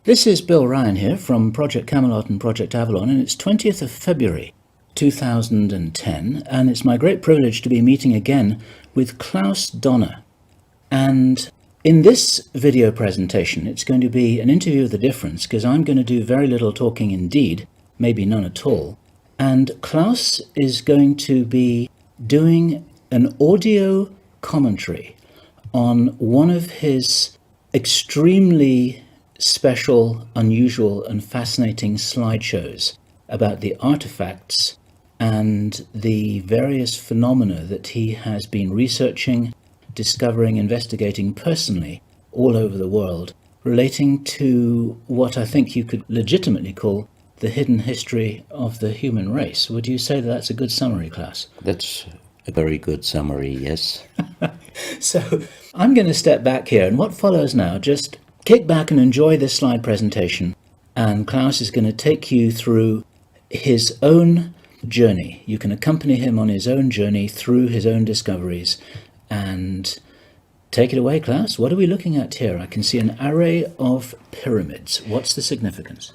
This is Bill Ryan here from Project Camelot and Project Avalon, and it's 20th of February 2010, and it's my great privilege to be meeting again with Klaus Donner. And in this video presentation, it's going to be an interview of the difference, because I'm going to do very little talking indeed, maybe none at all. And Klaus is going to be doing an audio commentary on one of his extremely special, unusual, and fascinating slideshows about the artifacts and the various phenomena that he has been researching, discovering, investigating personally all over the world, relating to what I think you could legitimately call the hidden history of the human race. Would you say that that's a good summary, Klaus? That's a very good summary, yes. So I'm going to step back here, and what follows now, just kick back and enjoy this slide presentation, and Klaus is going to take you through his own journey. You can accompany him on his own journey through his own discoveries. And take it away, Klaus. What are we looking at here? I can see an array of pyramids. What's the significance?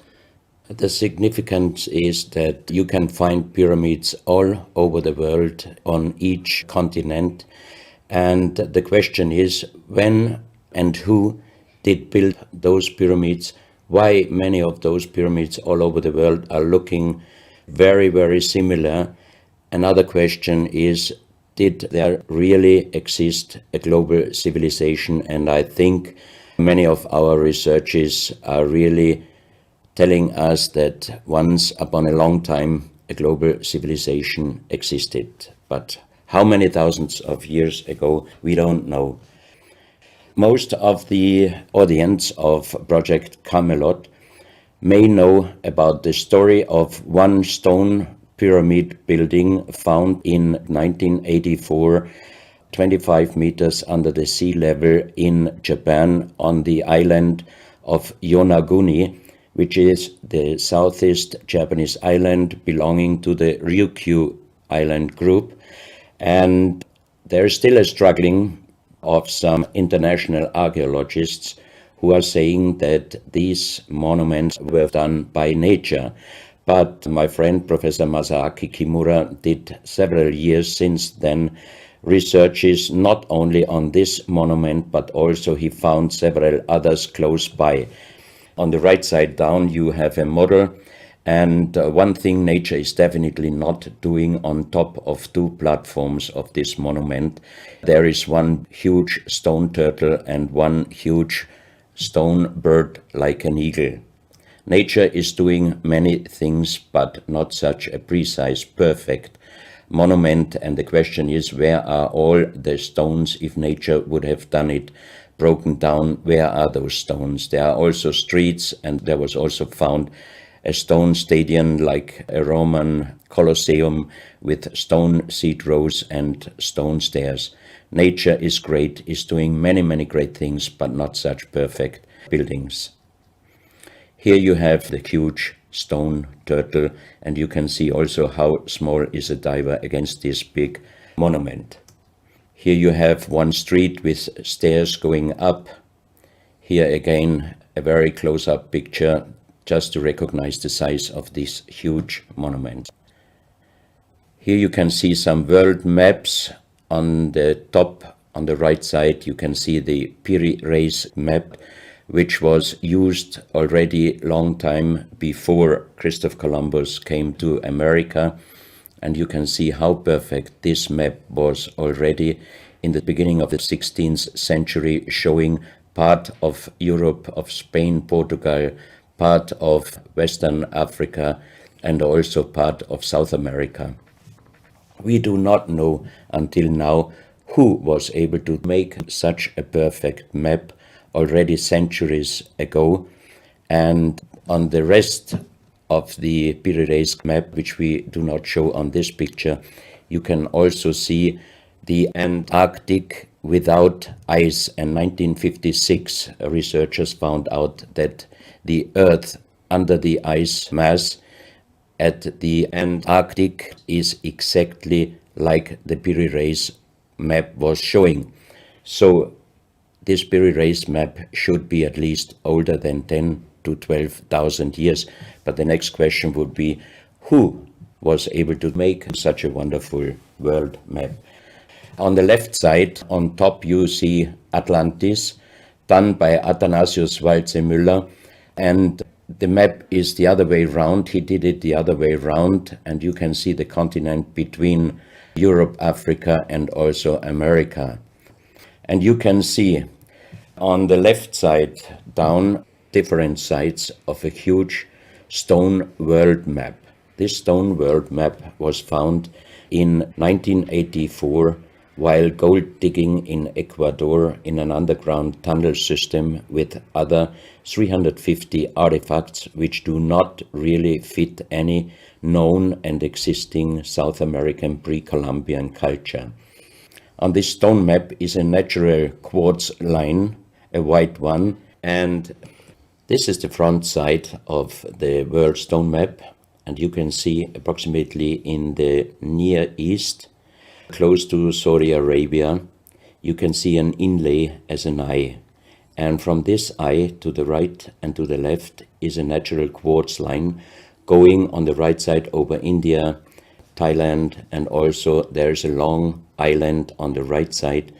The significance is that you can find pyramids all over the world on each continent. And the question is, when and who did build those pyramids? Why many of those pyramids all over the world are looking very, very similar? Another question is, did there really exist a global civilization? And I think many of our researchers are really telling us that once upon a long time a global civilization existed. But how many thousands of years ago, we don't know. Most of the audience of Project Camelot may know about the story of one stone pyramid building found in 1984, 25 meters under the sea level in Japan on the island of Yonaguni, which is the southeast Japanese island belonging to the Ryukyu island group. And there is still a struggling of some international archaeologists who are saying that these monuments were done by nature. But my friend Professor Masaaki Kimura did several years since then researches not only on this monument, but also he found several others close by. On the right side down you have a model, and one thing nature is definitely not doing on top of two platforms of this monument. There is one huge stone turtle and one huge stone bird like an eagle. Nature is doing many things, but not such a precise, perfect monument. And the question is, where are all the stones? If nature would have done it broken down, where are those stones? There are also streets, and there was also found a stone stadium like a Roman Colosseum with stone seat rows and stone stairs. Nature is great, is doing many, many great things, but not such perfect buildings. Here you have the huge stone turtle, and you can see also how small is a diver against this big monument. Here you have one street with stairs going up. Here again a very close-up picture just to recognize the size of this huge monument. Here you can see some world maps. On the top, on the right side, you can see the Piri Reis map, which was used already long time before Christopher Columbus came to America. And you can see how perfect this map was already in the beginning of the 16th century, showing part of Europe, of Spain, Portugal, part of Western Africa, and also part of South America. We do not know until now who was able to make such a perfect map already centuries ago. And on the rest of the Piri Reis map, which we do not show on this picture, you can also see the Antarctic without ice. In 1956, researchers found out that the Earth under the ice mass at the Antarctic is exactly like the Piri Reis map was showing. So this Piri Reis map should be at least older than 10 to 12,000 years. But the next question would be, who was able to make such a wonderful world map? On the left side, on top, you see Atlantis, done by Athanasius Waldseemüller, and the map is the other way round. He did it the other way round, and you can see the continent between Europe, Africa, and also America. And you can see on the left side down different sides of a huge stone world map. This stone world map was found in 1984 while gold digging in Ecuador in an underground tunnel system with other 350 artifacts which do not really fit any known and existing South American pre-Columbian culture. On this stone map is a natural quartz line, a white one, and this is the front side of the world stone map, and you can see approximately in the Near East, close to Saudi Arabia, you can see an inlay as an eye. And from this eye to the right and to the left is a natural quartz line going on the right side over India, Thailand, and also there's a long island on the right side,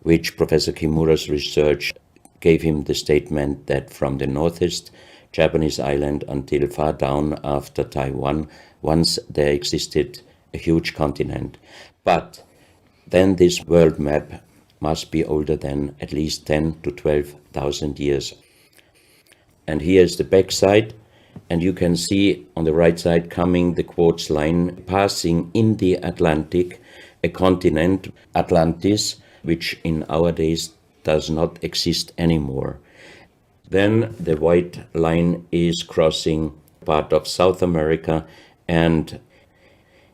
which Professor Kimura's research gave him the statement that from the northeast Japanese island until far down after Taiwan, once there existed a huge continent. But then this world map must be older than at least 10 to 12,000 years. And here is the back side, and you can see on the right side coming the quartz line passing in the Atlantic, a continent, Atlantis, which in our days does not exist anymore. Then the white line is crossing part of South America, and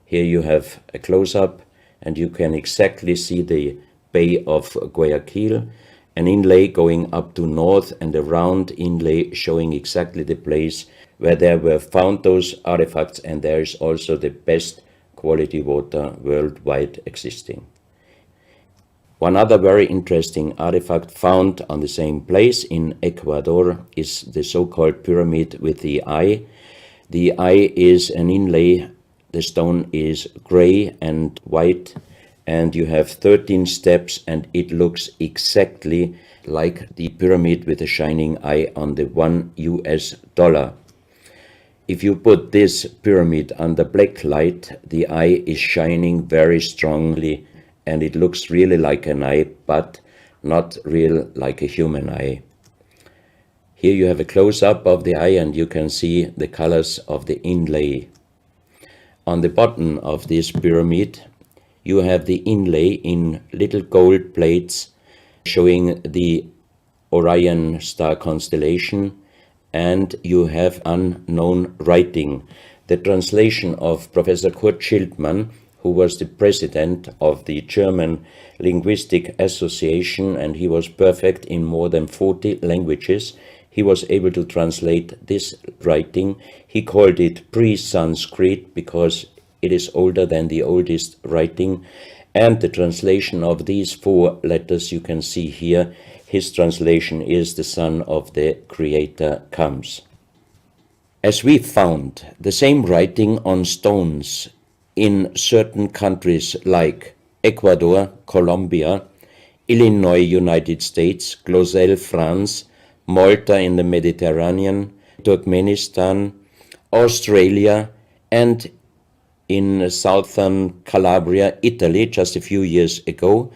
here you have a close-up, and you can exactly see the Bay of Guayaquil, an inlay going up to north, and a round inlay showing exactly the place where there were found those artifacts, and there is also the best quality water worldwide existing. One other very interesting artifact found on the same place in Ecuador is the so-called pyramid with the eye. The eye is an inlay. The stone is gray and white, and you have 13 steps, and it looks exactly like the pyramid with a shining eye on the $1. If you put this pyramid under black light, the eye is shining very strongly, and it looks really like an eye, but not real like a human eye. Here you have a close-up of the eye and you can see the colors of the inlay. On the bottom of this pyramid, you have the inlay in little gold plates showing the Orion star constellation, and you have unknown writing. The translation of Professor Kurt Schildmann, who was the president of the German Linguistic Association, and he was perfect in more than 40 languages. He was able to translate this writing. He called it pre-Sanskrit because it is older than the oldest writing. And the translation of these 4 letters you can see here, his translation is "the Son of the Creator comes." As we found the same writing on stones in certain countries like Ecuador, Colombia, Illinois, United States, Clausel, France, Malta in the Mediterranean, Turkmenistan, Australia, and in southern Calabria, Italy, just a few years ago.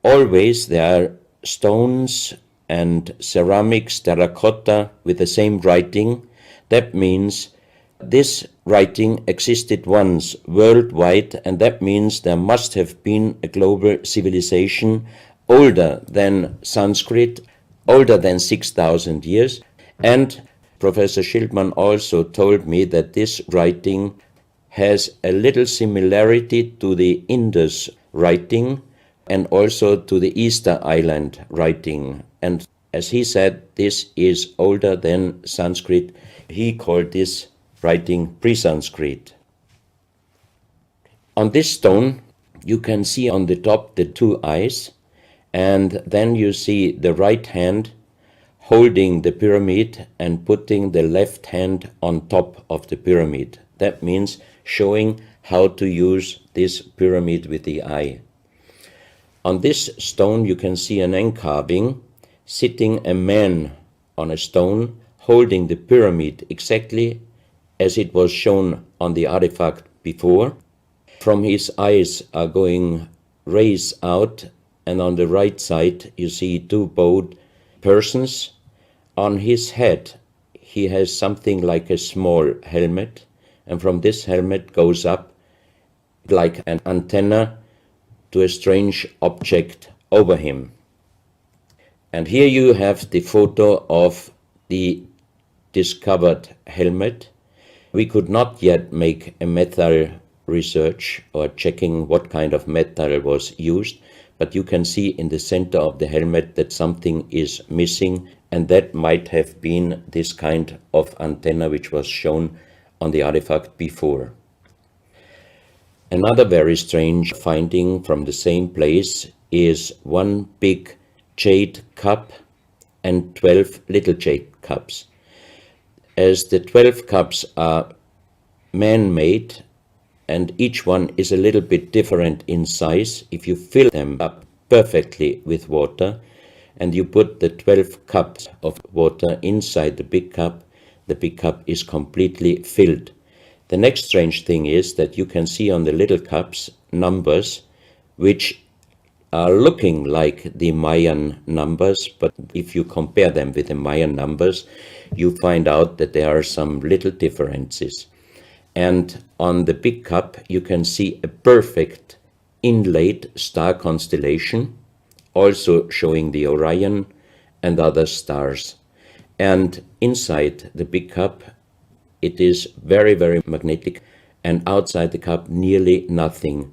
Always there are stones and ceramics, terracotta, with the same writing. That means this writing existed once worldwide, and that means there must have been a global civilization older than Sanskrit, older than 6,000 years. And Professor Schildmann also told me that this writing has a little similarity to the Indus writing and also to the Easter Island writing. And as he said, this is older than Sanskrit. He called this writing pre-Sanskrit. On this stone, you can see on the top the 2 eyes, and then you see the right hand holding the pyramid and putting the left hand on top of the pyramid. That means showing how to use this pyramid with the eye. On this stone you can see an encarving, sitting a man on a stone holding the pyramid exactly as it was shown on the artifact before. From his eyes are going rays out, and on the right side you see 2 bowed persons. On his head he has something like a small helmet, and from this helmet goes up like an antenna to a strange object over him. And here you have the photo of the discovered helmet. We could not yet make a metal research or checking what kind of metal was used, but you can see in the center of the helmet that something is missing, and that might have been this kind of antenna which was shown on the artifact before. Another very strange finding from the same place is 1 big jade cup and 12 little jade cups. As the 12 cups are man-made and each one is a little bit different in size, if you fill them up perfectly with water and you put the 12 cups of water inside the big cup is completely filled. The next strange thing is that you can see on the little cups numbers which are looking like the Mayan numbers, but if you compare them with the Mayan numbers, you find out that there are some little differences. And on the big cup, you can see a perfect inlaid star constellation, also showing the Orion and other stars. And inside the big cup, it is very, very magnetic, and outside the cup, nearly nothing.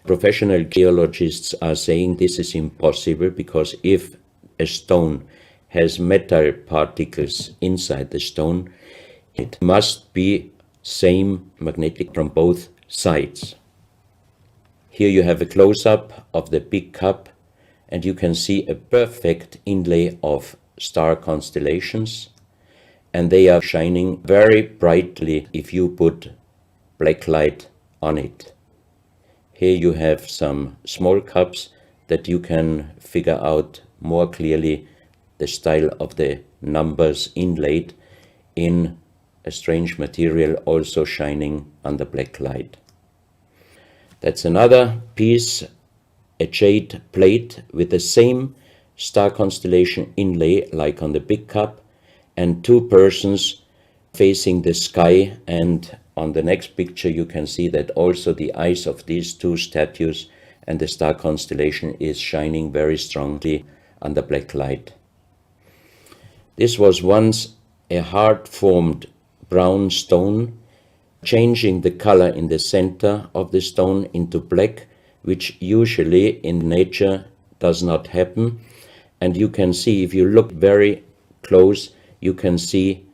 Professional geologists are saying this is impossible because if a stone has metal particles inside the stone, it must be same magnetic from both sides. Here you have a close-up of the big cup, and you can see a perfect inlay of star constellations, and they are shining very brightly if you put black light on it. Here you have some small cups that you can figure out more clearly the style of the numbers inlaid in a strange material also shining under black light. That's another piece, a jade plate with the same star constellation inlay like on the big cup, and two persons facing the sky, and on the next picture you can see that also the eyes of these two statues and the star constellation is shining very strongly under black light. This was once a hard-formed brown stone, changing the color in the center of the stone into black, which usually in nature does not happen. And you can see, if you look very close, you can see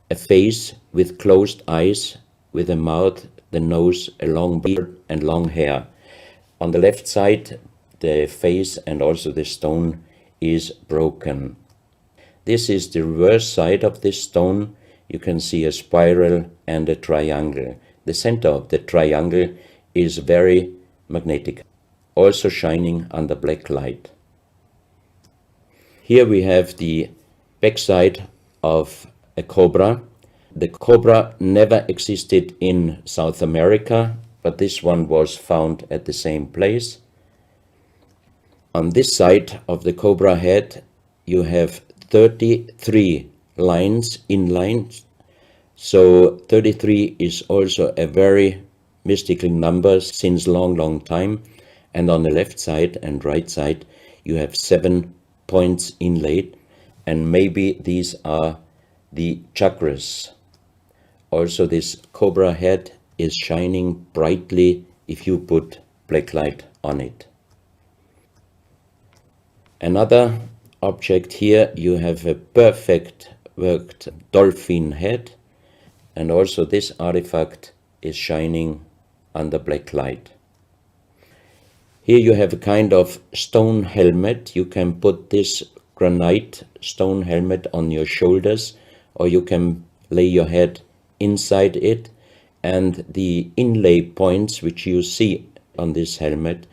a face with closed eyes, with a mouth, the nose, a long beard and long hair. On the left side, the face and also the stone is broken. This is the reverse side of this stone. You can see a spiral and a triangle. The center of the triangle is very magnetic, also shining under black light. Here we have the backside of a cobra. The cobra never existed in South America, but this one was found at the same place. On this side of the cobra head, you have 33 lines, inlines. So 33 is also a very mystical number since long time. And on the left side and right side, you have 7 points inlaid, and maybe these are the chakras. Also, this cobra head is shining brightly if you put black light on it. Another object here, you have a perfect worked dolphin head, and also this artifact is shining under black light. Here you have a kind of stone helmet. You can put this granite stone helmet on your shoulders, or you can lay your head inside it, and the inlay points which you see on this helmet,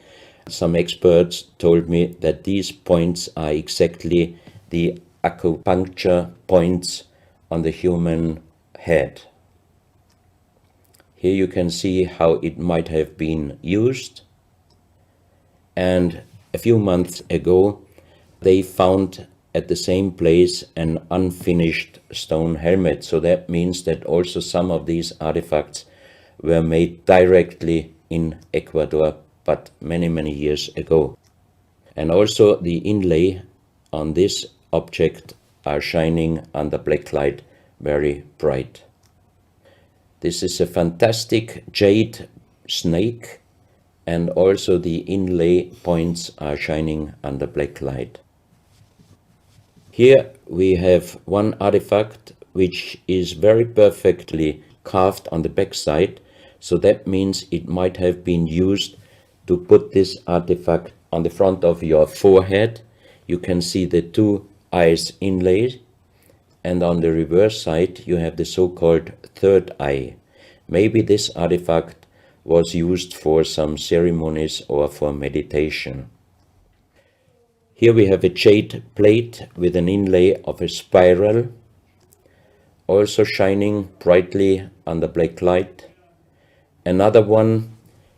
some experts told me that these points are exactly the acupuncture points on the human head. Here you can see how it might have been used. And a few months ago, they found at the same place an unfinished stone helmet. So that means that also some of these artifacts were made directly in Ecuador, but many years ago. And also the inlay on this object are shining under black light very bright. This is a fantastic jade snake, and also the inlay points are shining under black light. Here we have one artifact which is very perfectly carved on the back side, so that means it might have been used to put this artifact on the front of your forehead. You can see the two eyes inlaid, and on the reverse side you have the so-called third eye. Maybe this artifact was used for some ceremonies or for meditation. Here we have a jade plate with an inlay of a spiral, also shining brightly under black light. Another one,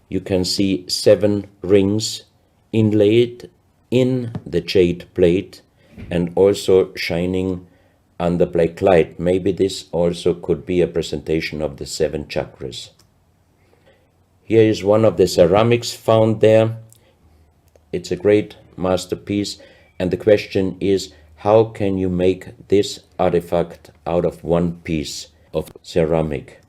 you can see 7 rings inlaid in the jade plate and also shining under black light. Maybe this also could be a presentation of the 7 chakras. Here is one of the ceramics found there. It's a great masterpiece, and the question is, how can you make this artifact out of one piece of ceramic?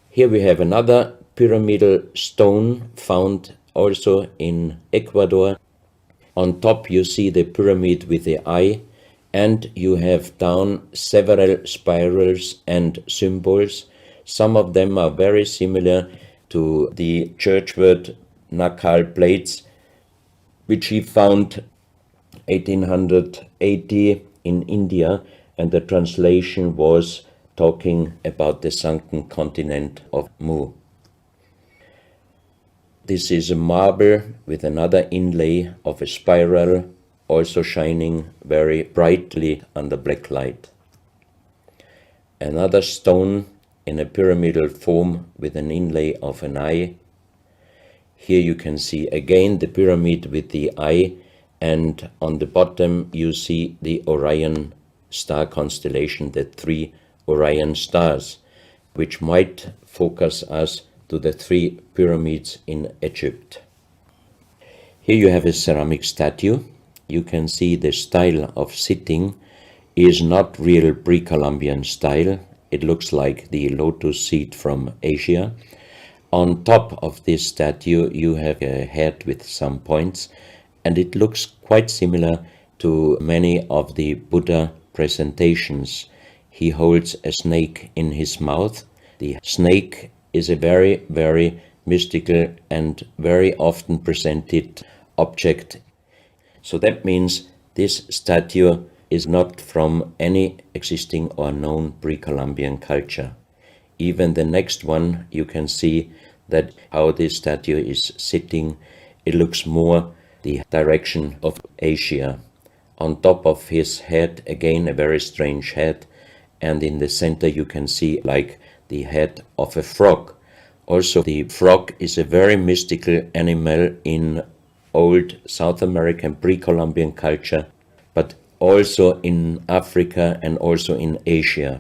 Here we have another pyramidal stone found also in Ecuador. On top you see the pyramid with the eye, and you have down several spirals and symbols. Some of them are very similar to the churchward Nakal plates, which he found 1880 in India, and the translation was talking about the sunken continent of Mu. This is a marble with another inlay of a spiral, also shining very brightly under black light. Another stone in a pyramidal form with an inlay of an eye. Here you can see again the pyramid with the eye, and on the bottom you see the Orion star constellation, the 3 Orion stars, which might focus us to the 3 pyramids in Egypt. Here you have a ceramic statue. You can see the style of sitting is not real pre-Columbian style. It looks like the lotus seat from Asia. On top of this statue you have a head with some points, and it looks quite similar to many of the Buddha presentations. He holds a snake in his mouth. The snake is a very, very mystical and very often presented object. So that means this statue is not from any existing or known pre-Columbian culture. Even the next one, you can see that how this statue is sitting, it looks more the direction of Asia. On top of his head, again a very strange head, and in the center you can see like the head of a frog. Also, the frog is a very mystical animal in old South American pre-Columbian culture, but also in Africa and also in Asia.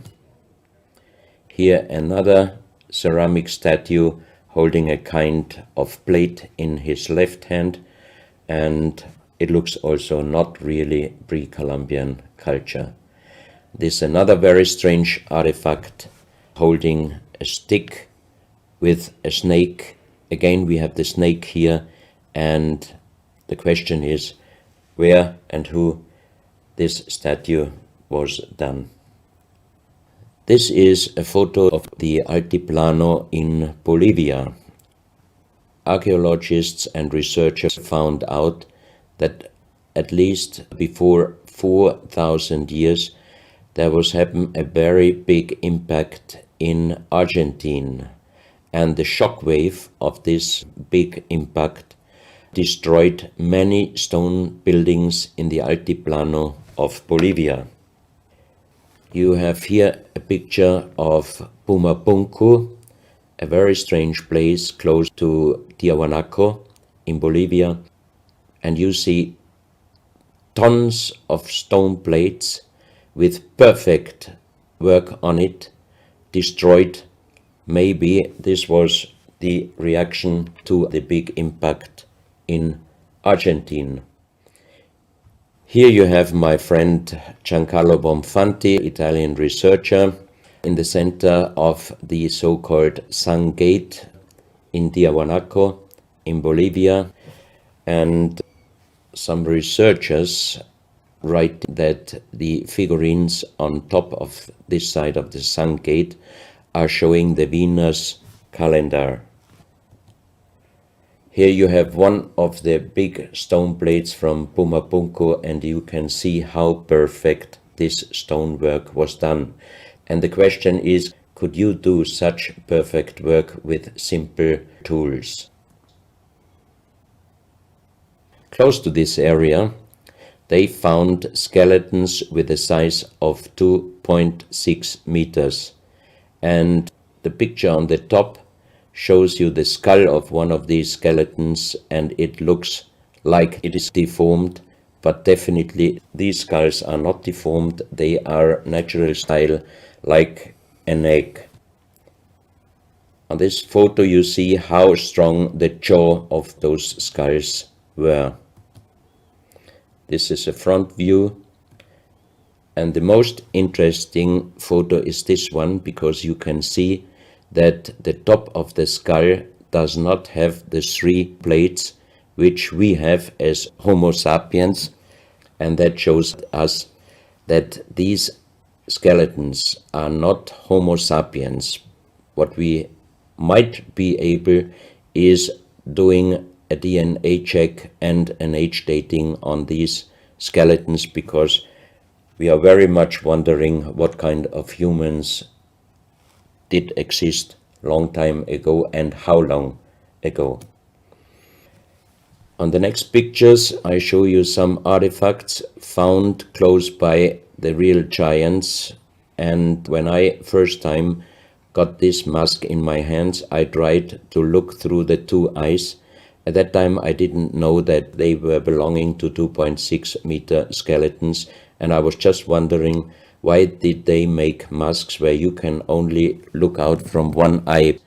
Here another ceramic statue holding a kind of plate in his left hand, and it looks also not really pre-Columbian culture. This is another very strange artifact holding a stick with a snake. Again, we have the snake here, and the question is where and who this statue was done. This is a photo of the Altiplano in Bolivia. Archaeologists and researchers found out that at least before 4,000 years there was happened a very big impact in Argentina, and the shock wave of this big impact destroyed many stone buildings in the Altiplano of Bolivia. You have here a picture of Pumapunku, a very strange place close to Tiahuanaco in Bolivia, and you see tons of stone plates with perfect work on it destroyed. Maybe this was the reaction to the big impact in Argentina. Here you have my friend Giancarlo Bonfanti, Italian researcher, in the center of the so-called Sun Gate in Tiahuanaco in Bolivia, and some researchers write that the figurines on top of this side of the Sun Gate are showing the Venus calendar. Here you have one of the big stone plates from Pumapunku, and you can see how perfect this stonework was done. And the question is, could you do such perfect work with simple tools? Close to this area, they found skeletons with a size of 2.6 meters. And the picture on the top shows you the skull of one of these skeletons, and it looks like it is deformed, but definitely these skulls are not deformed. They are natural style, like an egg. On this photo you see how strong the jaw of those skulls were. This is a front view, and the most interesting photo is this one, because you can see that the top of the skull does not have the 3 plates which we have as Homo sapiens, and that shows us that these skeletons are not Homo sapiens. What we might be able is doing a DNA check and an age dating on these skeletons, because we are very much wondering what kind of humans did exist long time ago and how long ago. On the next pictures I show you some artifacts found close by the real giants, and when I first time got this mask in my hands I tried to look through the 2 eyes. At that time I didn't know that they were belonging to 2.6 meter skeletons, And I was just wondering, why did they make masks where you can only look out from one eye?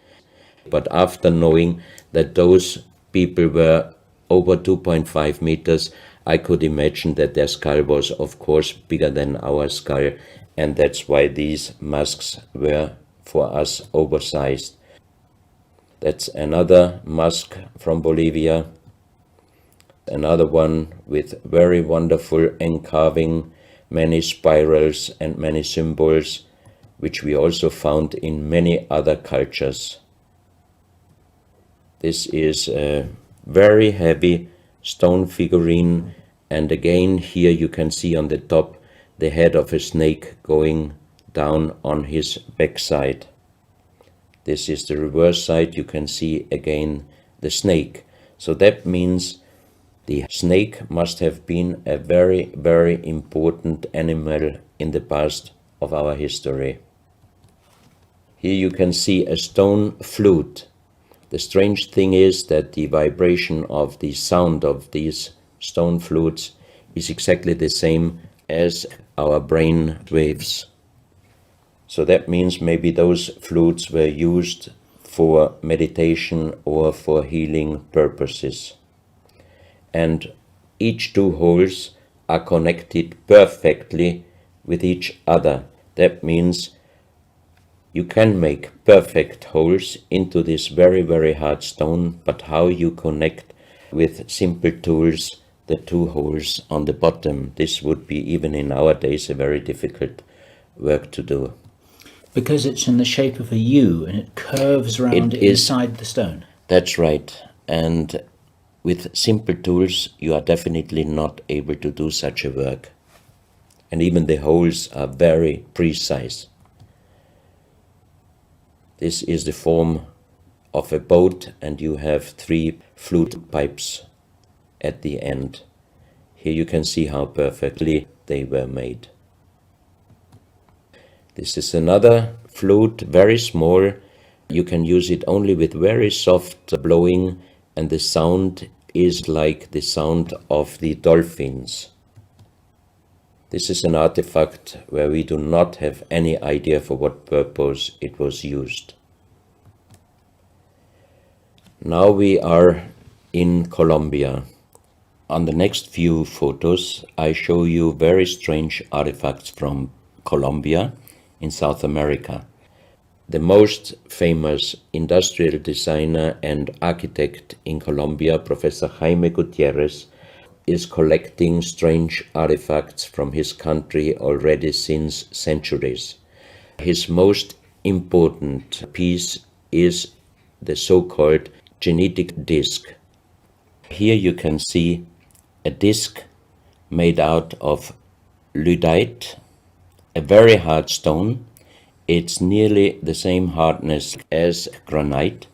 But after knowing that those people were over 2.5 meters, I could imagine that their skull was, of course, bigger than our skull, and that's why these masks were, for us, oversized. That's another mask from Bolivia, another one with very wonderful encarving, many spirals and many symbols, which we also found in many other cultures. This is a very heavy stone figurine, and again here you can see on the top the head of a snake going down on his backside. This is the reverse side. You can see again the snake. So that means the snake must have been a very, very important animal in the past of our history. Here you can see a stone flute. The strange thing is that the vibration of the sound of these stone flutes is exactly the same as our brain waves. So that means maybe those flutes were used for meditation or for healing purposes. And each two holes are connected perfectly with each other. That means you can make perfect holes into this very, very hard stone, but how you connect with simple tools the two holes on the bottom, this would be, even in our days, a very difficult work to do. Because it's in the shape of a U and it curves around inside the stone. That's right. And with simple tools, you are definitely not able to do such a work. And even the holes are very precise. This is the form of a boat, and you have 3 flute pipes at the end. Here you can see how perfectly they were made. This is another flute, very small. You can use it only with very soft blowing, and the sound is like the sound of the dolphins. This is an artifact where we do not have any idea for what purpose it was used. Now we are in Colombia. On the next few photos, I show you very strange artifacts from Colombia in South America. The most famous industrial designer and architect in Colombia, Professor Jaime Gutierrez, is collecting strange artifacts from his country already since centuries. His most important piece is the so-called genetic disc. Here you can see a disc made out of lyddite, a very hard stone. It's nearly the same hardness as granite,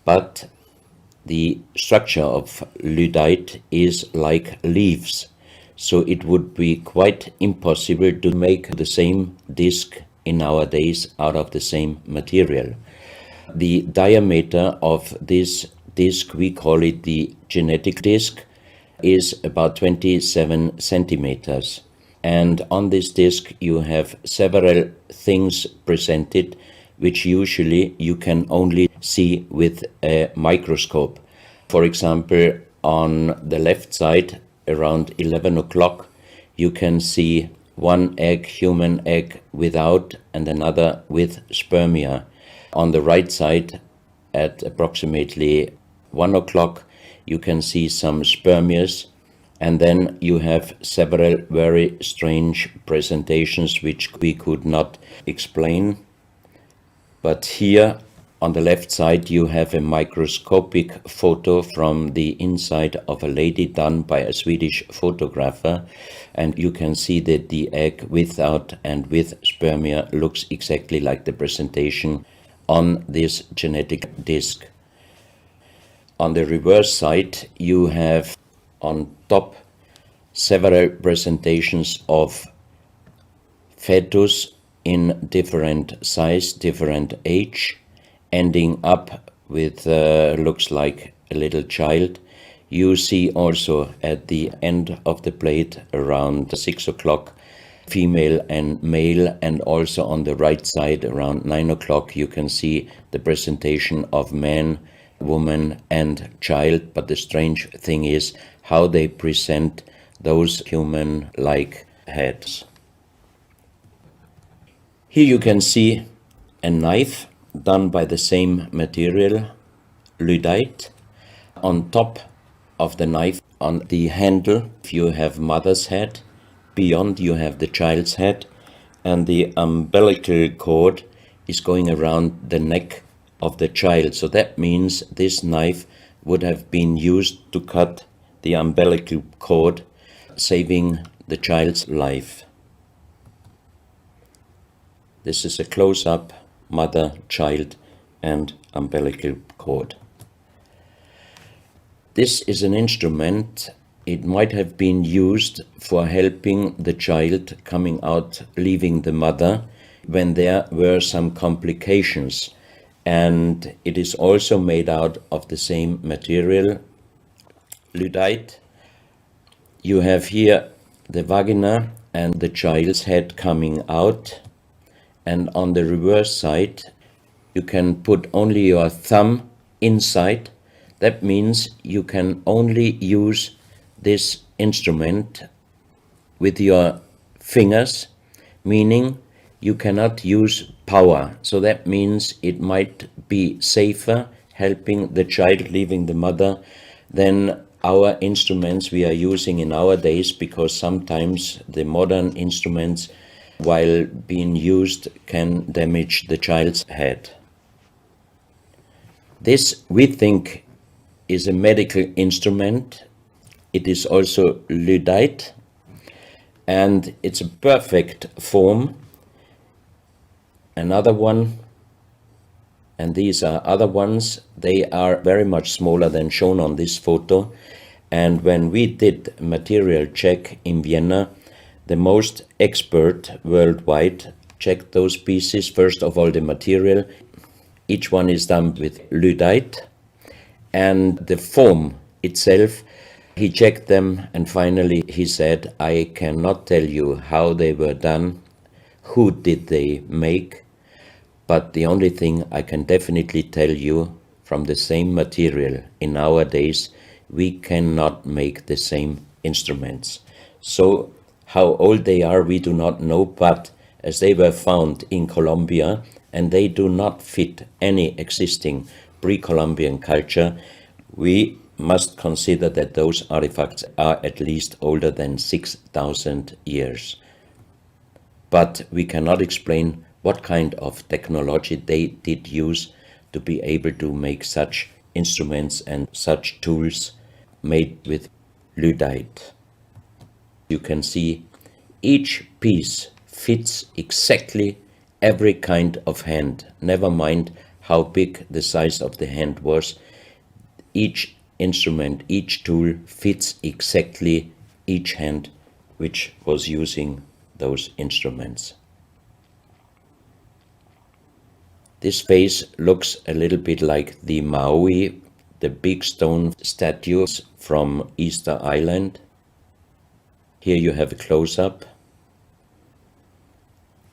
but the structure of lyddite is like leaves, so it would be quite impossible to make the same disc in our days out of the same material. The diameter of this disc, we call it the genetic disc, is about 27 centimeters. And on this disc you have several things presented which usually you can only see with a microscope. For example, on the left side, around 11 o'clock, you can see one egg, human egg, without, and another with spermia. On the right side, at approximately 1 o'clock, you can see some spermias, and then you have several very strange presentations which we could not explain. But here on the left side you have a microscopic photo from the inside of a lady done by a Swedish photographer, and you can see that the egg without and with spermia looks exactly like the presentation on this genetic disc. On the reverse side you have on top several presentations of fetus in different size, different age, ending up with looks like a little child. You see also at the end of the plate around 6 o'clock female and male, and also on the right side around 9 o'clock you can see the presentation of man, woman and child. But the strange thing is how they present those human-like heads. Here you can see a knife done by the same material, lyddite. On top of the knife, on the handle, you have mother's head, beyond you have the child's head, and the umbilical cord is going around the neck of the child. So that means this knife would have been used to cut the umbilical cord, saving the child's life. This is a close-up mother, child, and umbilical cord. This is an instrument. It might have been used for helping the child coming out, leaving the mother, when there were some complications. And it is also made out of the same material, lyddite. You have here the vagina and the child's head coming out. And on the reverse side, you can put only your thumb inside. That means you can only use this instrument with your fingers, meaning you cannot use power. So that means it might be safer helping the child leaving the mother than our instruments we are using in our days, because sometimes the modern instruments, while being used, can damage the child's head. This, we think, is a medical instrument. It is also lyddite, and it's a perfect form. Another one, and these are other ones, they are very much smaller than shown on this photo. And when we did material check in Vienna, the most expert worldwide checked those pieces. First of all, the material. Each one is done with lyddite, and the form itself, he checked them, and finally he said, I cannot tell you how they were done, who did they make, but the only thing I can definitely tell you, from the same material in our days, we cannot make the same instruments. So how old they are, we do not know, but as they were found in Colombia and they do not fit any existing pre-Columbian culture, we must consider that those artifacts are at least older than 6,000 years. But we cannot explain what kind of technology they did use to be able to make such instruments and such tools made with lyddite. You can see each piece fits exactly every kind of hand, never mind how big the size of the hand was. Each instrument, each tool fits exactly each hand which was using those instruments. This face looks a little bit like the Maui, the big stone statues from Easter Island. Here you have a close-up.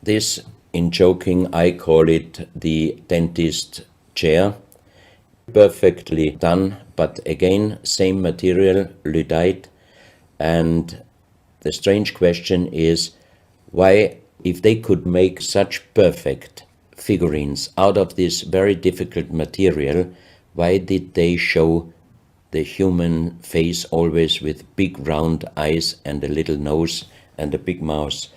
This, in joking, I call it the dentist chair. Perfectly done, but again, same material, lyddite. And the strange question is, why, if they could make such perfect figurines out of this very difficult material, why did they show the human face always with big round eyes and a little nose and a big mouth?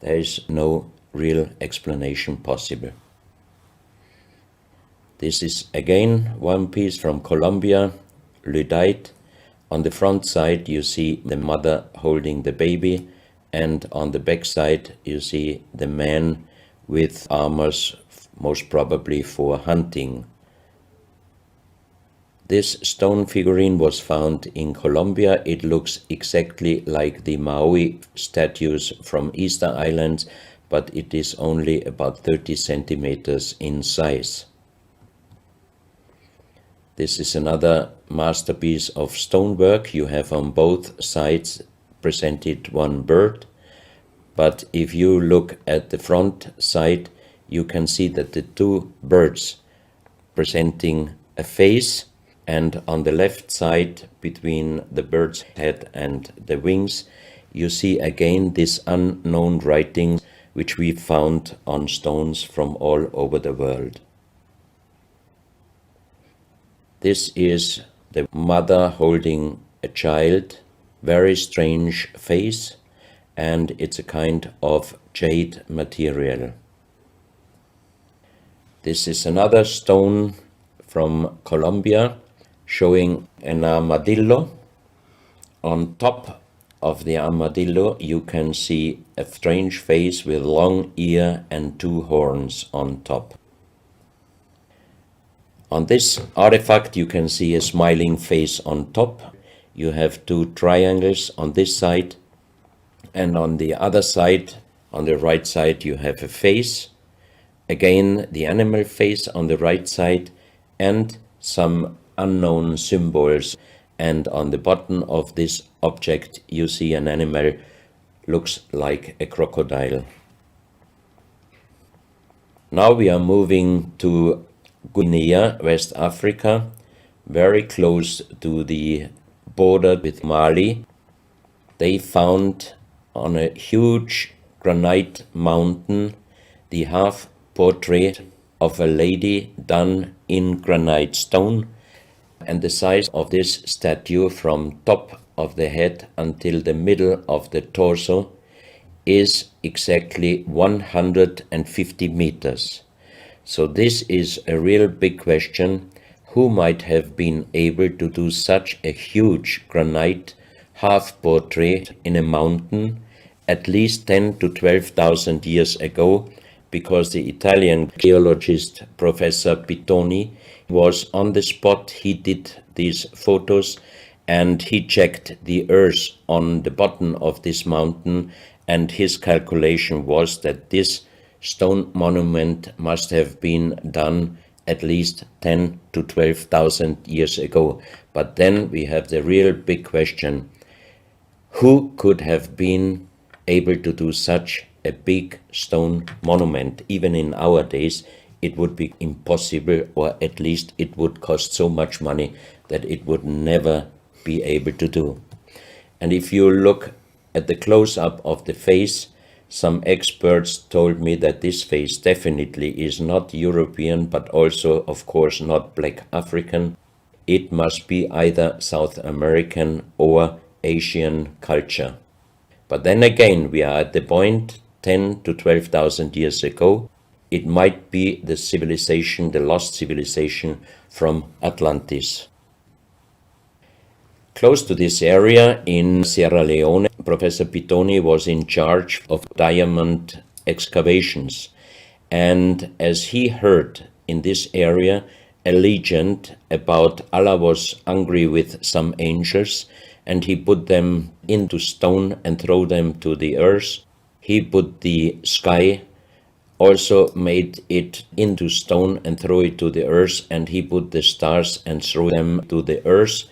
There is no real explanation possible. This is again one piece from Colombia, lyddite. On the front side you see the mother holding the baby, and on the back side you see the man with armors, most probably for hunting. This stone figurine was found in Colombia. It looks exactly like the Maui statues from Easter Island, but it is only about 30 centimeters in size. This is another masterpiece of stonework. You have on both sides presented one bird. But if you look at the front side, you can see that the two birds presenting a face, and on the left side between the bird's head and the wings, you see again this unknown writing which we found on stones from all over the world. This is the mother holding a child, very strange face, and it's a kind of jade material. This is another stone from Colombia showing an armadillo. On top of the armadillo you can see a strange face with long ear and two horns on top. On this artifact you can see a smiling face on top. You have two triangles on this side, and on the other side, on the right side, you have a face. Again, the animal face on the right side, and some unknown symbols. And on the bottom of this object you see an animal, looks like a crocodile. Now we are moving to Guinea, West Africa, very close to the border with Mali. They found on a huge granite mountain the half portrait of a lady done in granite stone, and the size of this statue from top of the head until the middle of the torso is exactly 150 meters. So this is a real big question. Who might have been able to do such a huge granite half portrait in a mountain at least 10 to 12,000 years ago? Because the Italian geologist Professor Pittoni was on the spot. He did these photos and he checked the earth on the bottom of this mountain, and his calculation was that this stone monument must have been done at least 10 to 12,000 years ago. But then we have the real big question: who could have been able to do such a big stone monument? Even in our days it would be impossible, or at least it would cost so much money that it would never be able to do. And if you look at the close-up of the face, some experts told me that this face definitely is not European, but also, of course, not Black African. It must be either South American or Asian culture. But then again, we are at the point 10 to 12,000 years ago. It might be the civilization, the lost civilization from Atlantis. Close to this area in Sierra Leone, Professor Pittoni was in charge of diamond excavations. And as he heard in this area a legend about Allah was angry with some angels, and he put them into stone and throw them to the earth. He put the sky, also made it into stone and throw it to the earth, and he put the stars and throw them to the earth.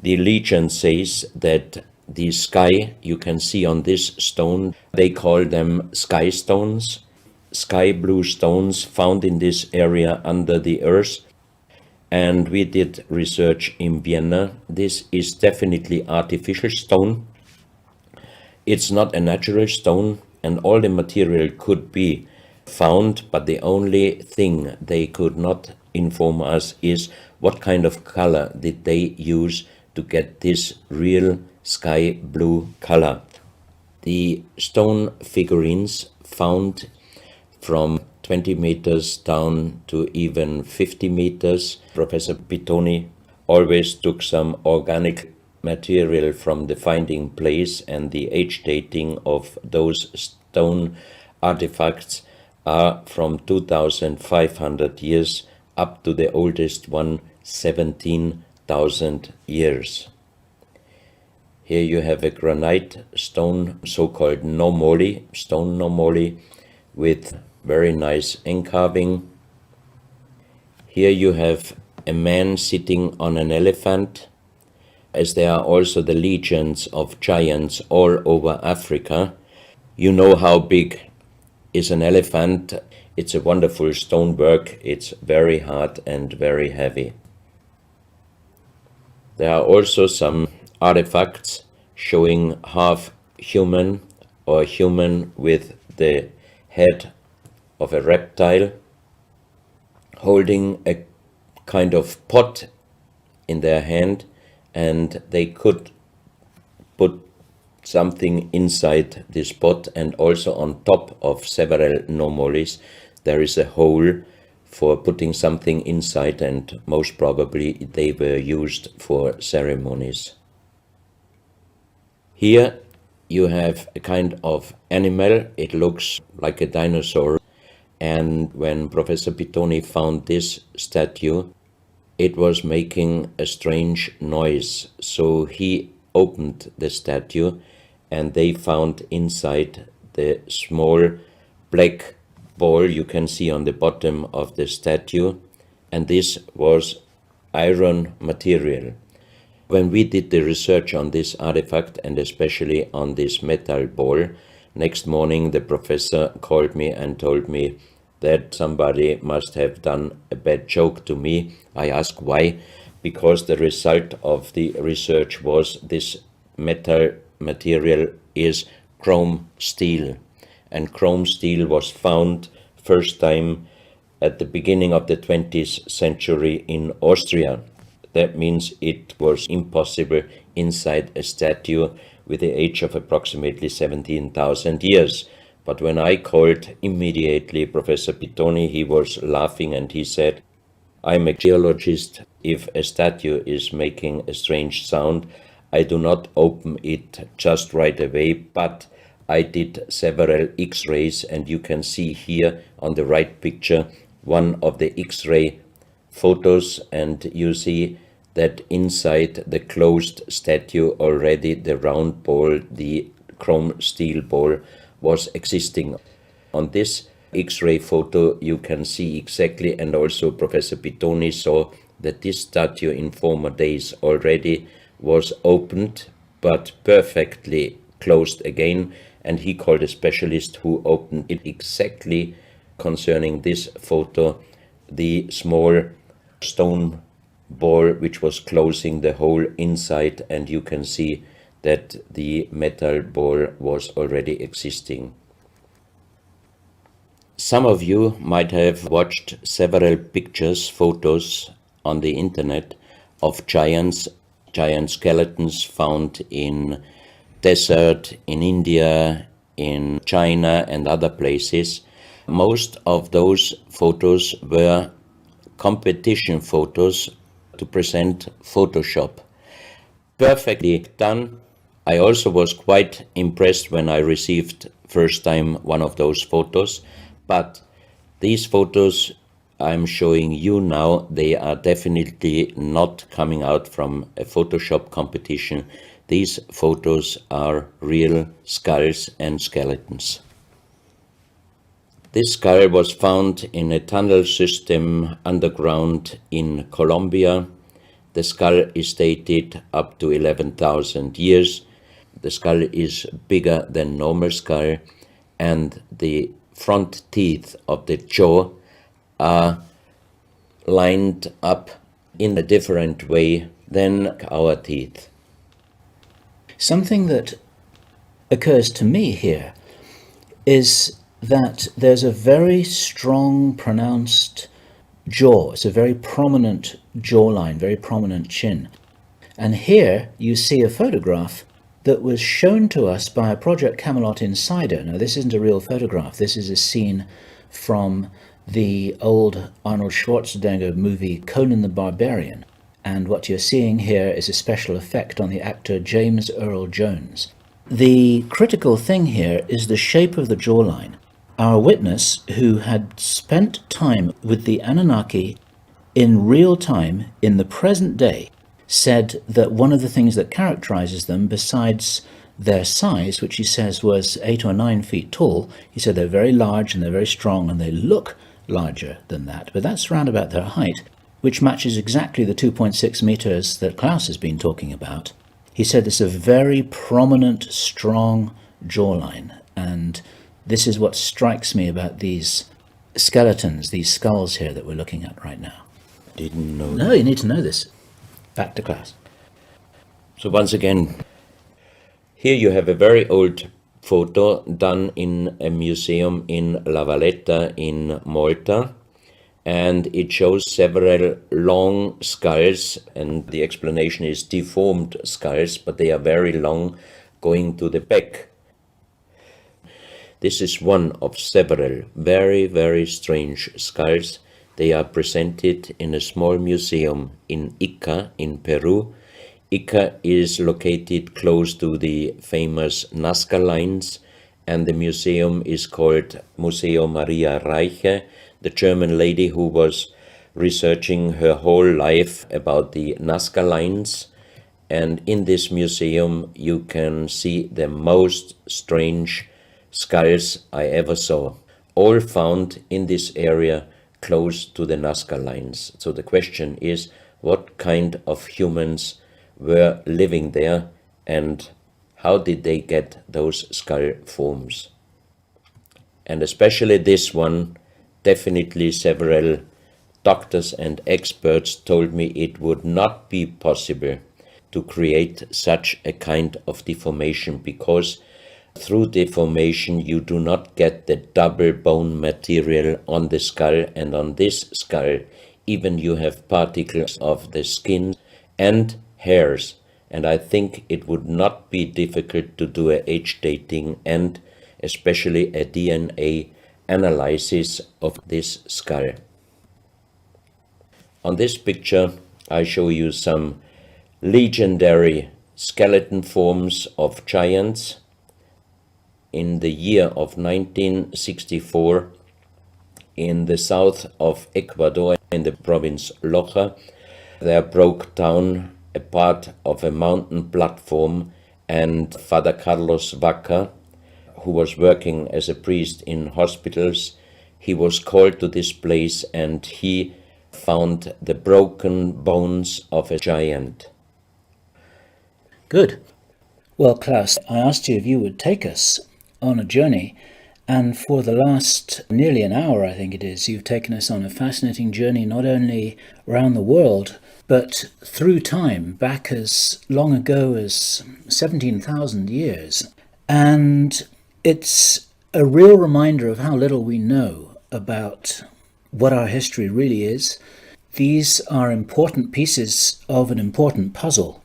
The legend says that the sky you can see on this stone, they call them sky stones, sky blue stones found in this area under the earth. And we did research in Vienna. This is definitely artificial stone. It's not a natural stone, and all the material could be found, but the only thing they could not inform us is what kind of color did they use to get this real sky blue color. The stone figurines found from 20 meters down to even 50 meters. Professor Pittoni always took some organic material from the finding place, and the age dating of those stone artifacts are from 2,500 years up to the oldest one, 17,000 years. Here you have a granite stone, so-called nomoli, stone nomoli, with very nice encarving. Here you have a man sitting on an elephant, as there are also the legends of giants all over Africa. You know how big is an elephant. It's a wonderful stonework. It's very hard and very heavy. There are also some artifacts showing half human or human with the head of a reptile, holding a kind of pot in their hand, and they could put something inside this pot, and also on top of several nomolis there is a hole for putting something inside, and most probably they were used for ceremonies. Here you have a kind of animal. It looks like a dinosaur, and when Professor Pittoni found this statue, it was making a strange noise. So he opened the statue, and they found inside the small black ball you can see on the bottom of the statue, and this was iron material. When we did the research on this artifact, and especially on this metal ball, next morning the professor called me and told me that somebody must have done a bad joke to me. I asked why, because the result of the research was this metal material is chrome steel, and chrome steel was found first time at the beginning of the 20th century in Austria. That means it was impossible inside a statue with the age of approximately 17,000 years. But when I called immediately Professor Pittoni, he was laughing and he said, "I'm a geologist. If a statue is making a strange sound, I do not open it just right away, but I did several X-rays, and you can see here on the right picture one of the X-ray photos, and you see that inside the closed statue already the round ball, the chrome steel ball, was existing. On this X-ray photo you can see exactly, and also Professor Pittoni saw that this statue in former days already was opened but perfectly closed again, and he called a specialist who opened it exactly concerning this photo, the small stone ball which was closing the hole inside, and you can see that the metal ball was already existing. Some of you might have watched several pictures, photos on the internet of giant skeletons found in desert, in India, in China and other places. Most of those photos were competition photos to present Photoshop. Perfectly done. I also was quite impressed when I received first time one of those photos, but these photos I'm showing you now, they are definitely not coming out from a Photoshop competition. These photos are real skulls and skeletons. This skull was found in a tunnel system underground in Colombia. The skull is dated up to 11,000 years. The skull is bigger than normal skull, and the front teeth of the jaw are lined up in a different way than our teeth. Something that occurs to me here is that there's a very strong, pronounced jaw. It's a very prominent jawline, very prominent chin. And here you see a photograph that was shown to us by a Project Camelot insider. Now, this isn't a real photograph. This is a scene from the old Arnold Schwarzenegger movie Conan the Barbarian. And what you're seeing here is a special effect on the actor James Earl Jones. The critical thing here is the shape of the jawline. Our witness, who had spent time with the Anunnaki in real time, in the present day, said that one of the things that characterizes them, besides their size, which he says was 8 or 9 feet tall, he said they're very large and they're very strong and they look larger than that, but that's around about their height, which matches exactly the 2.6 meters that Klaus has been talking about. He said it's a very prominent, strong jawline, And this is what strikes me about these skeletons, these skulls here that we're looking at right now. Didn't know. No, you need to know this. Back to class. So once again, here you have a very old photo done in a museum in La Valletta in Malta, and it shows several long skulls, and the explanation is deformed skulls, but they are very long, going to the back. This is one of several very, very strange skulls. They are presented in a small museum in Ica in Peru. Ica is located close to the famous Nazca lines, and the museum is called Museo Maria Reiche, the German lady who was researching her whole life about the Nazca lines. And in this museum you can see the most strange skulls I ever saw, all found in this area close to the Nazca lines. So the question is, what kind of humans were living there, and how did they get those skull forms? And especially this one, definitely several doctors and experts told me it would not be possible to create such a kind of deformation, because through deformation you do not get the double bone material on the skull, and on this skull even you have particles of the skin and hairs, and I think it would not be difficult to do a age dating and especially a DNA analysis of this skull. On this picture I show you some legendary skeleton forms of giants. In the year of 1964, in the south of Ecuador, in the province Loja, there broke down a part of a mountain platform, and Father Carlos Vaca, who was working as a priest in hospitals, he was called to this place and he found the broken bones of a giant. Good. Well, Klaus, I asked you if you would take us on a journey, and for the last nearly an hour, I think it is, you've taken us on a fascinating journey, not only around the world, but through time, back as long ago as 17,000 years. And it's a real reminder of how little we know about what our history really is. These are important pieces of an important puzzle,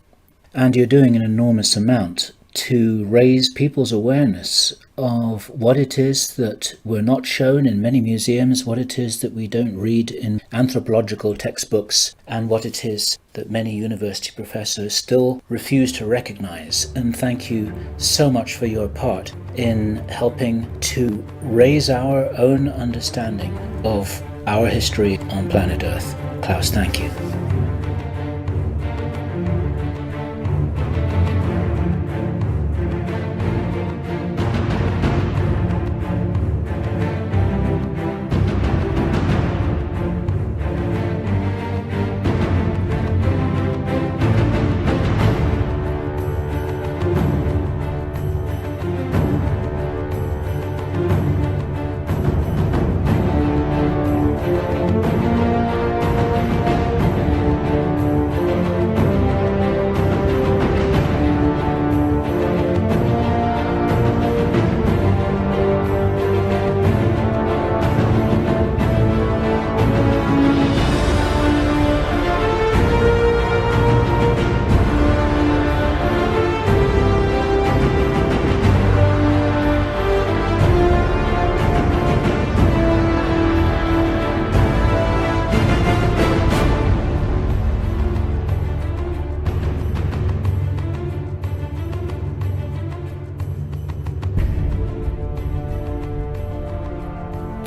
and you're doing an enormous amount to raise people's awareness of what it is that we're not shown in many museums, what it is that we don't read in anthropological textbooks, and what it is that many university professors still refuse to recognize. And thank you so much for your part in helping to raise our own understanding of our history on planet Earth. Klaus, thank you.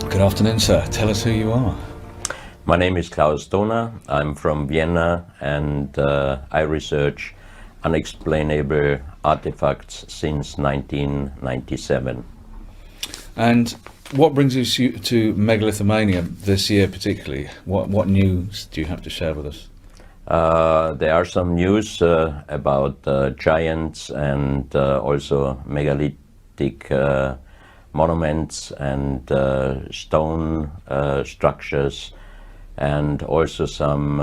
Good afternoon, sir. Tell us who you are. My name is Klaus Dohner. I'm from Vienna, and I research unexplainable artifacts since 1997. And what brings you to megalithomania this year particularly? What news do you have to share with us? There are some news about giants and also megalithic monuments and stone structures, and also some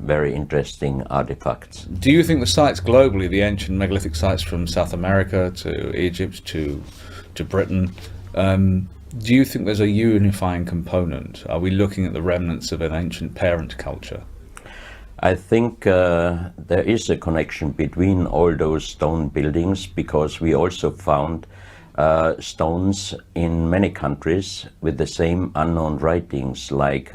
very interesting artifacts. Do you think the sites globally, the ancient megalithic sites from South America to Egypt to Britain, do you think there's a unifying component? Are we looking at the remnants of an ancient parent culture? I think there is a connection between all those stone buildings, because we also found stones in many countries with the same unknown writings, like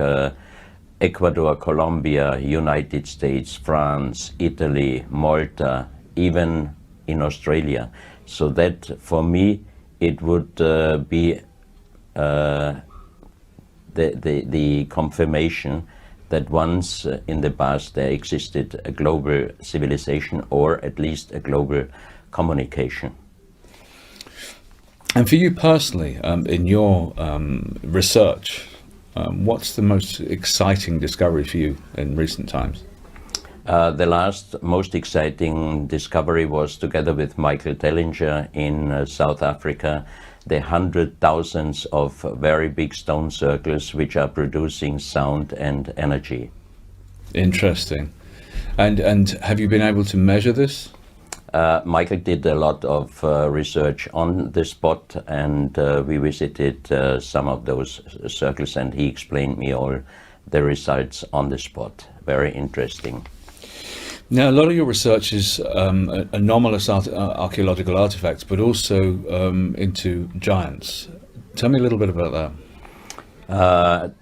Ecuador, Colombia, United States, France, Italy, Malta, even in Australia. So that, for me, it would be the confirmation that once in the past there existed a global civilization, or at least a global communication. And for you personally, in your research, what's the most exciting discovery for you in recent times? The last most exciting discovery was, together with Michael Tellinger in South Africa, the 100,000s of very big stone circles which are producing sound and energy. Interesting. And have you been able to measure this? Michael did a lot of research on the spot, and we visited some of those circles, and he explained me all the results on the spot. Very interesting. Now, a lot of your research is anomalous archaeological artifacts, but also into giants. Tell me a little bit about that.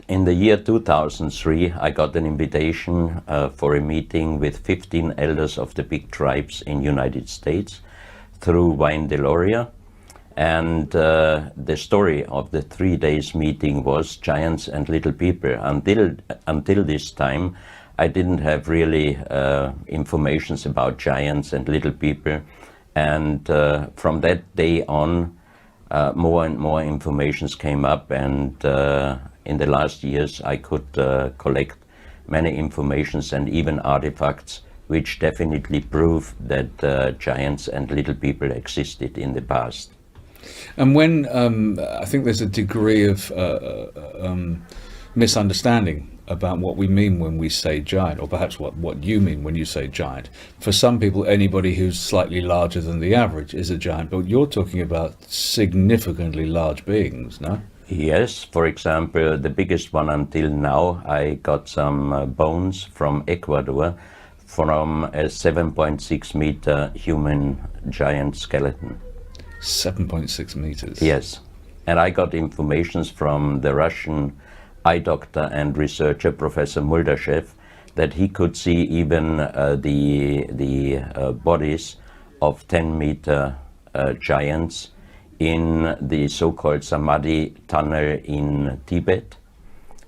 In the year 2003, I got an invitation for a meeting with 15 elders of the big tribes in United States through Wayne Deloria. And the story of the 3 days meeting was giants and little people. Until this time, I didn't have really informations about giants and little people. And from that day on, more and more informations came up, and in the last years I could collect many informations and even artifacts which definitely prove that giants and little people existed in the past. And when I think there's a degree of misunderstanding about what we mean when we say giant, or perhaps what you mean when you say giant. For some people, anybody who's slightly larger than the average is a giant, but you're talking about significantly large beings, no? Yes, for example, the biggest one until now, I got some bones from Ecuador from a 7.6 meter human giant skeleton. 7.6 meters? Yes, and I got informations from the Russian eye doctor and researcher Professor Muldashev that he could see even the bodies of 10-meter giants in the so-called Samadhi tunnel in Tibet,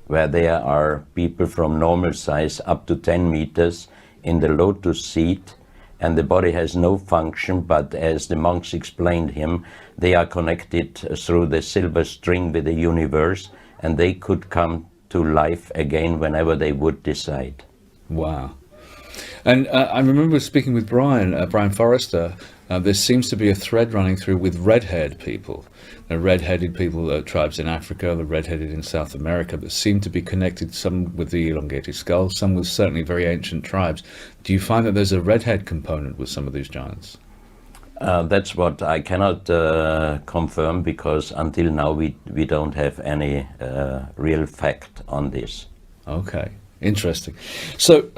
where there are people from normal size up to 10 meters in the lotus seat, and the body has no function, but as the monks explained him, they are connected through the silver string with the universe, and they could come to life again whenever they would decide. Wow. And I remember speaking with Brian Forrester. There seems to be a thread running through with red-haired people. The red-headed people, tribes in Africa, the red-headed in South America, that seem to be connected, some with the elongated skull, some with certainly very ancient tribes. Do you find that there's a red-head component with some of these giants? That's what I cannot confirm, because until now we don't have any real fact on this. Okay, interesting. So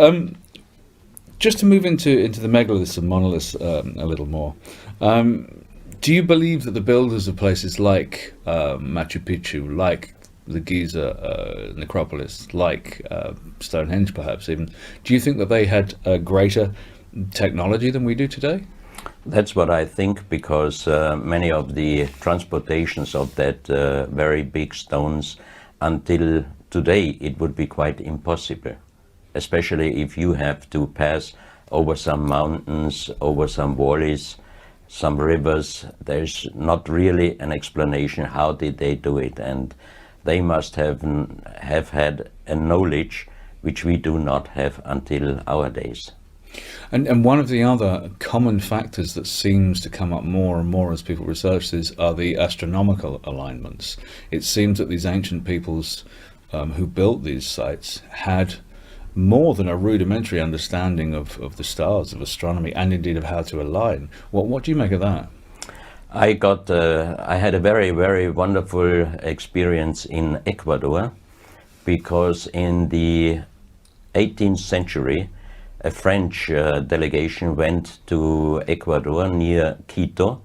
just to move into the megaliths and monoliths a little more, do you believe that the builders of places like Machu Picchu, like the Giza necropolis, like Stonehenge perhaps even, do you think that they had a greater technology than we do today? That's what I think, because many of the transportations of that very big stones until today, it would be quite impossible, especially if you have to pass over some mountains, over some valleys, some rivers. There's not really an explanation how did they do it, and they must have had a knowledge which we do not have until our days. And one of the other common factors that seems to come up more and more as people research this are the astronomical alignments. It seems that these ancient peoples who built these sites had more than a rudimentary understanding of the stars, of astronomy, and indeed of how to align. What do you make of that? I had a very, very wonderful experience in Ecuador, because in the 18th century, a French delegation went to Ecuador near Quito,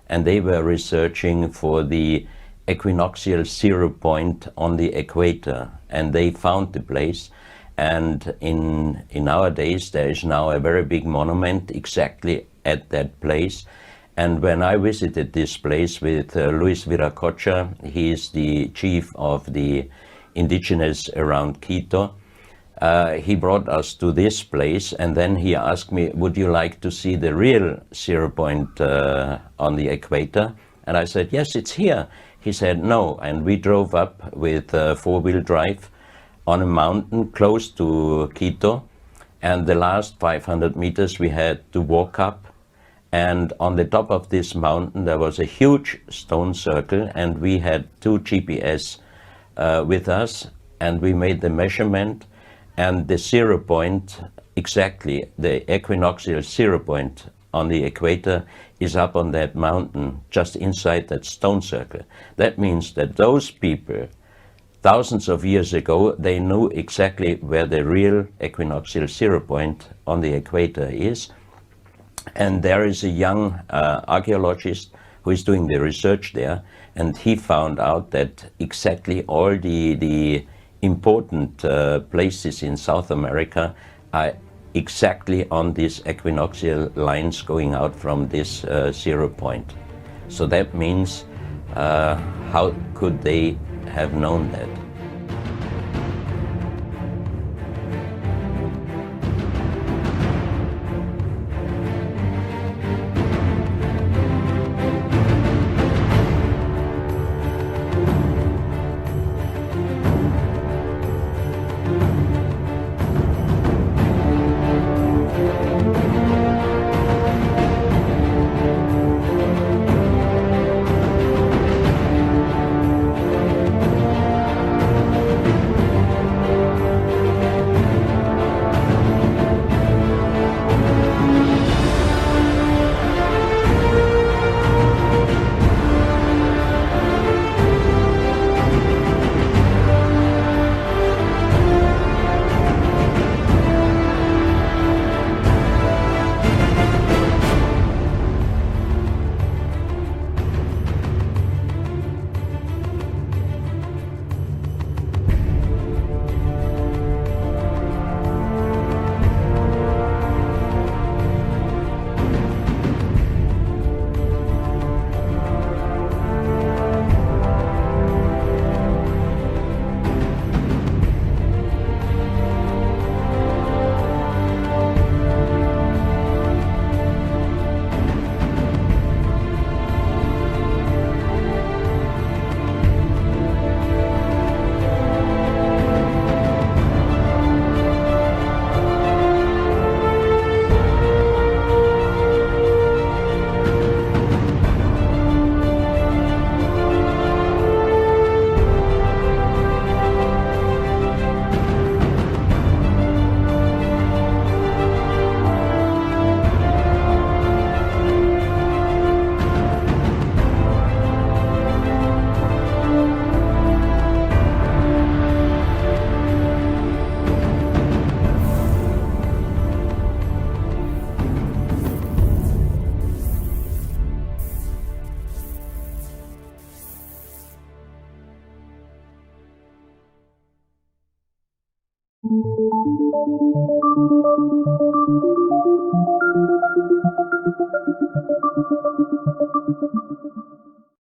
and they were researching for the equinoctial zero point on the equator, and they found the place. And in our days, there is now a very big monument exactly at that place. And when I visited this place with Luis Viracocha, he is the chief of the indigenous around Quito, he brought us to this place, and then he asked me, would you like to see the real zero point on the equator? And I said, yes, it's here. He said, no. And we drove up with four-wheel drive on a mountain close to Quito, and the last 500 meters we had to walk up. And on the top of this mountain there was a huge stone circle, and we had two GPS with us, and we made the measurement, and the zero point, exactly the equinoctial zero point on the equator, is up on that mountain just inside that stone circle. That means that those people thousands of years ago, they knew exactly where the real equinoctial zero point on the equator is. And there is a young archaeologist who is doing the research there, and he found out that exactly all the important places in South America are exactly on these equinoctial lines going out from this zero point. So that means, how could they have known that?